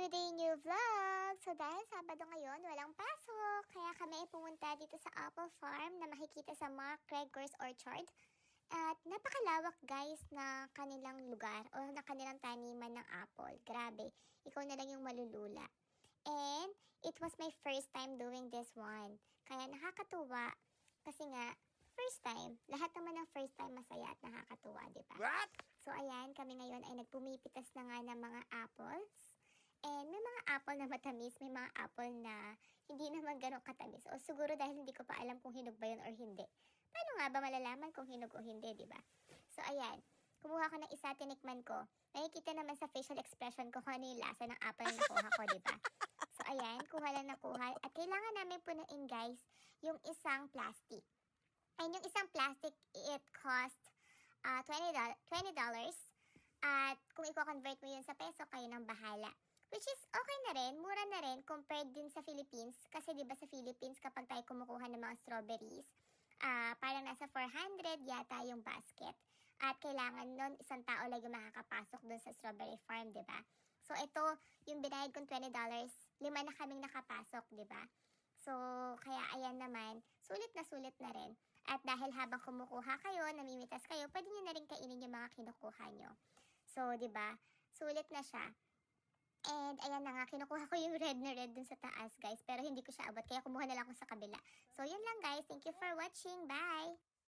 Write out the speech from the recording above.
New day, new vlog! So dahil Sabado ngayon, walang pasok. Kaya kami ay pumunta dito sa apple farm na makikita sa Mark Gregor's Orchard. At napakalawak guys na kanilang lugar o na kanilang taniman ng apple. Grabe, ikaw na lang yung malulula. And it was my first time doing this one. Kaya nakakatuwa kasi nga, first time. Lahat naman ng first time masaya at nakakatuwa, di ba? What? So ayan, kami ngayon ay nagpumipitas na nga ng mga apples. And may mga apple na matamis, may mga apple na hindi naman ganun katamis. O siguro dahil hindi ko pa alam kung hinog ba yun or hindi. Paano nga ba malalaman kung hinog o hindi, di ba? So ayan, kumuha ko ng isa, tinikman ko. Nakikita naman sa facial expression ko kung ano yung lasa ng apple na nakuha ko, di ba? So ayan, kuha lang na kuha. At kailangan namin punuin guys, yung isang plastic. And yung isang plastic, it cost $20. At kung i-convert mo yun sa peso, kayo nang bahala. Which is okay na rin, mura na rin compared din sa Philippines. Kasi diba sa Philippines, kapag tayo kumukuha ng mga strawberries, parang nasa 400 yata yung basket. At kailangan nun, isang tao lang yung makakapasok dun sa strawberry farm, diba? So ito, yung binayad kong $20, 5 na kaming nakapasok, diba? So, kaya ayan naman, sulit na rin. At dahil habang kumukuha kayo, namimitas kayo, pwede nyo na rin kainin yung mga kinukuha nyo. So, diba? Sulit na siya. And ayan na nga, kinukuha ko yung red na red dun sa taas guys. Pero hindi ko siya abot, kaya kumuha na lang ako sa kabila. So, yun lang guys. Thank you for watching. Bye!